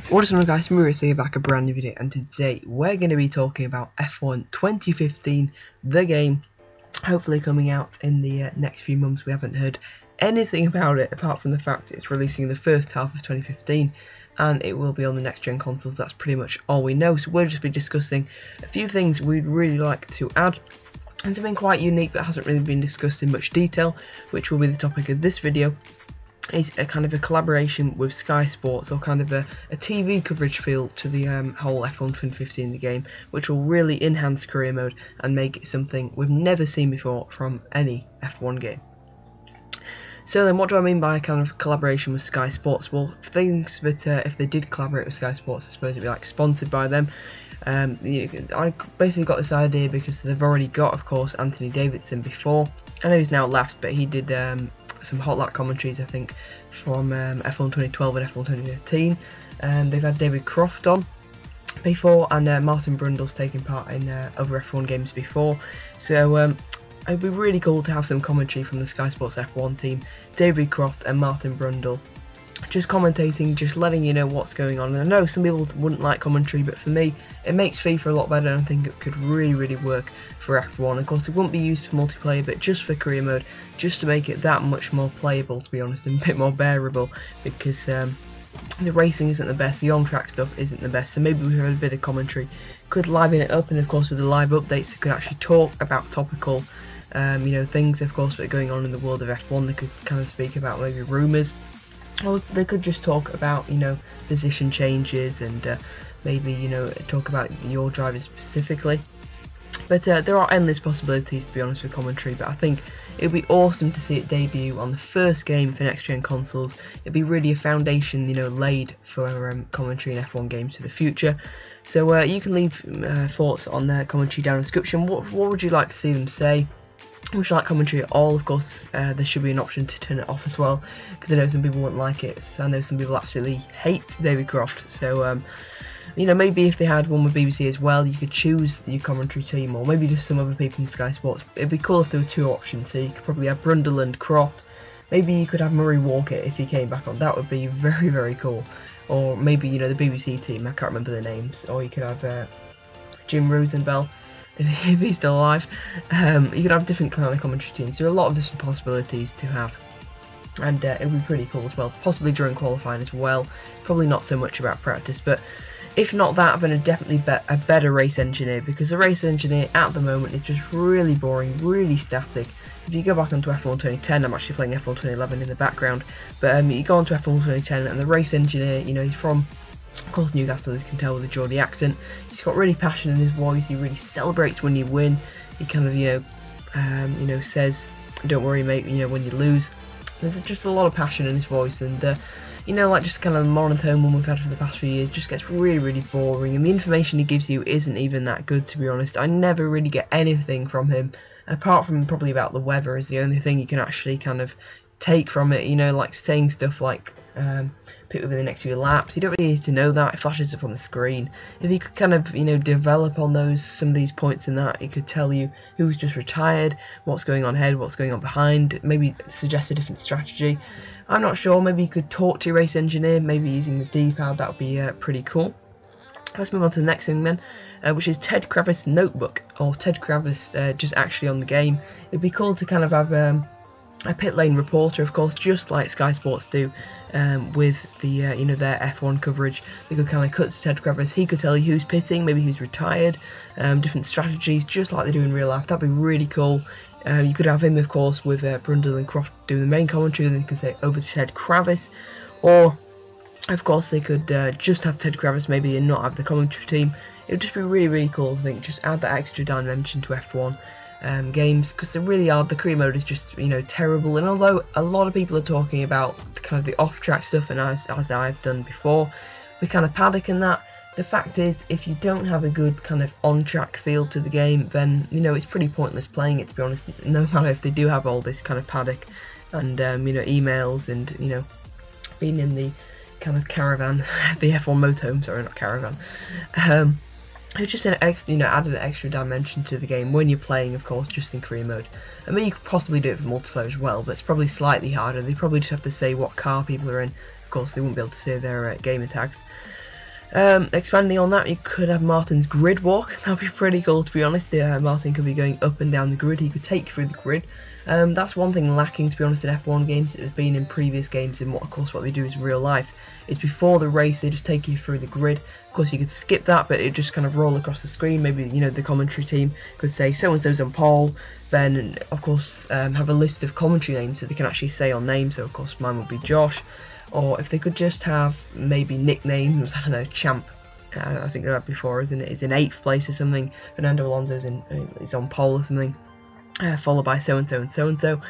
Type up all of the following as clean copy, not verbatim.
What is up guys, Perez here, back a brand new video, and today we're going to be talking about F1 2015, the game, hopefully coming out in the next few months. We haven't heard anything about it apart from the fact it's releasing in the first half of 2015 and it will be on the next gen consoles. That's pretty much all we know, so we'll just be discussing a few things we'd really like to add and something quite unique that hasn't really been discussed in much detail, which will be the topic of this video. Is a kind of a collaboration with Sky Sports, or kind of a TV coverage feel to the whole F1 2015 the game, which will really enhance career mode and make it something we've never seen before from any F1 game. So then, what do I mean by kind of collaboration with Sky Sports? Well, things that if they did collaborate with Sky Sports, I suppose it'd be like sponsored by them. I basically got this idea because they've already got, of course, Anthony Davidson before. I know he's now left, but he did some hot lap commentaries, I think, from F1 2012 and F1 2015. They've had David Croft on before, and Martin Brundle's taken part in other F1 games before. So it'd be really cool to have some commentary from the Sky Sports F1 team, David Croft and Martin Brundle, just commentating, just letting you know what's going on. And I know some people wouldn't like commentary, but for me it makes FIFA a lot better, and I think it could really work for F1. Of course, it wouldn't be used for multiplayer, but just for career mode, just to make it that much more playable, to be honest, and a bit more bearable, because the racing isn't the best, the on-track stuff isn't the best, so maybe we heard a bit of commentary, could liven it up. And of course with the live updates, they could actually talk about topical things, of course, that are going on in the world of F1. They could kind of speak about maybe rumours, or they could just talk about, position changes and maybe, talk about your drivers specifically. But there are endless possibilities, to be honest, with commentary. But I think it would be awesome to see it debut on the first game for next-gen consoles. It'd be really a foundation, laid for commentary in F1 games for the future. So you can leave thoughts on their commentary down in the description. What would you like to see them say? Would you like commentary at all? Of course, there should be an option to turn it off as well, because I know some people won't like it. So I know some people absolutely hate David Croft. So maybe if they had one with BBC as well, you could choose your commentary team, or maybe just some other people in Sky Sports. It'd be cool if there were two options, so you could probably have Brundle and Croft. Maybe you could have Murray Walker if he came back on. That would be very cool. Or maybe, the BBC team, I can't remember the names. Or you could have Jim Rosenbell, if he's still alive. You could have different kind of commentary teams. There are a lot of different possibilities to have, and it would be pretty cool as well, possibly during qualifying as well. Probably not so much about practice, but if not that, then definitely a better race engineer, because the race engineer at the moment is just really boring, really static. If you go back onto F1 2010, I'm actually playing F1 2011 in the background, but you go onto F1 2010 and the race engineer, he's from, of course, Newcastle, as you can tell with the Geordie accent. He's got really passion in his voice. He really celebrates when you win. He kind of says, "Don't worry, mate," when you lose. There's just a lot of passion in his voice, and just kind of monotone one we've had for the past few years just gets really boring, and the information he gives you isn't even that good, to be honest. I never really get anything from him, apart from probably about the weather is the only thing you can actually kind of take from it, like saying stuff like pick within the next few laps. You don't really need to know that. It flashes up on the screen. If he could kind of develop on some of these points in that, he could tell you who's just retired, what's going on ahead, what's going on behind, maybe suggest a different strategy. I'm not sure. Maybe you could talk to your race engineer, maybe using the D-pad. That would be pretty cool. Let's move on to the next thing then, which is Ted Kravis Notebook, or Ted Kravis just actually on the game. It'd be cool to kind of have a pit lane reporter, of course, just like Sky Sports do with the their F1 coverage. They could kind of cut to Ted Kravis. He could tell you who's pitting, maybe who's retired, different strategies, just like they do in real life. That'd be really cool. You could have him, of course, with Brundle and Croft doing the main commentary, then you could say over to Ted Kravis, or of course they could just have Ted Kravis maybe and not have the commentary team. It would just be really cool, I think. Just add that extra dimension to F1 games, because they really are. The career mode is just terrible, and although a lot of people are talking about kind of the off-track stuff, and as I've done before, we kind of paddock in that. The fact is, if you don't have a good kind of on-track feel to the game, then it's pretty pointless playing it, to be honest. No matter if they do have all this kind of paddock and emails and being in the kind of caravan, the F1 motorhome, sorry, not caravan. It's just added an extra dimension to the game when you're playing, of course, just in career mode. I mean, you could possibly do it for multiplayer as well, but it's probably slightly harder. They probably just have to say what car people are in. Of course, they won't be able to say their gamer tags. Expanding on that, you could have Martin's GridWalk. That'd be pretty cool, to be honest. Martin could be going up and down the grid. He could take you through the grid. That's one thing lacking, to be honest, in F1 games. It has been in previous games, and of course what they do is real life. Is before the race they just take you through the grid. Of course you could skip that, but it just kind of roll across the screen. Maybe, you know, the commentary team could say so and so's on pole, then of course have a list of commentary names that they can actually say on names. So of course mine would be Josh. Or if they could just have maybe nicknames, I don't know, Champ. I think that before is in 8th place or something. Fernando Alonso's is on pole or something. Followed by so and so and so and so.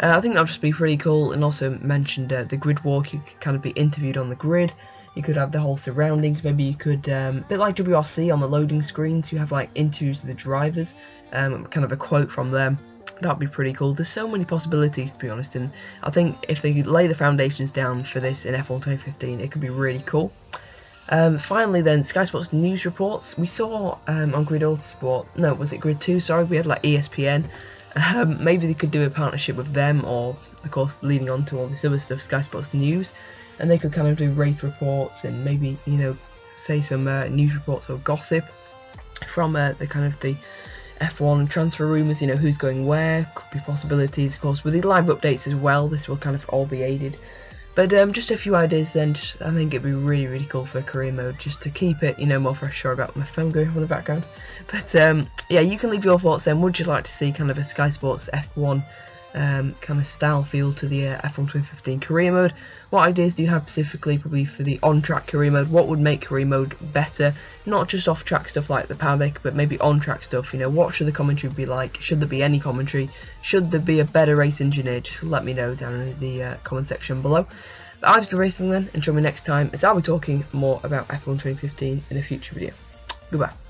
I think that would just be pretty cool. And also mentioned the grid walk. You could kind of be interviewed on the grid. You could have the whole surroundings. Maybe you could, a bit like WRC on the loading screens. You have like interviews of the drivers, kind of a quote from them. That'd be pretty cool. There's so many possibilities, to be honest, and I think if they could lay the foundations down for this in F1 2015, it could be really cool. Finally then, Sky Sports news reports. We saw on Grid Autosport, no, was it Grid 2, sorry, we had like ESPN. Maybe they could do a partnership with them, or of course leading on to all this other stuff, Sky Sports News, and they could kind of do race reports and maybe, you know, say some news reports or gossip from the kind of the F1 transfer rumours, you know, who's going where, could be possibilities, of course, with the live updates as well. This will kind of all be aided. But just a few ideas then. I think it'd be really, really cool for career mode, just to keep it, you know, more fresh. Sorry about my phone going on in the background. But yeah, you can leave your thoughts then. Would you like to see kind of a Sky Sports F1 kind of style feel to the F1 2015 career mode? What ideas do you have specifically probably for the on-track career mode? What would make career mode better? Not just off-track stuff like the paddock, but maybe on-track stuff. You know, what should the commentary be like? Should there be any commentary? Should there be a better race engineer? Just let me know down in the comment section below. But I'll just be racing then, and join me next time as I'll be talking more about F1 2015 in a future video. Goodbye.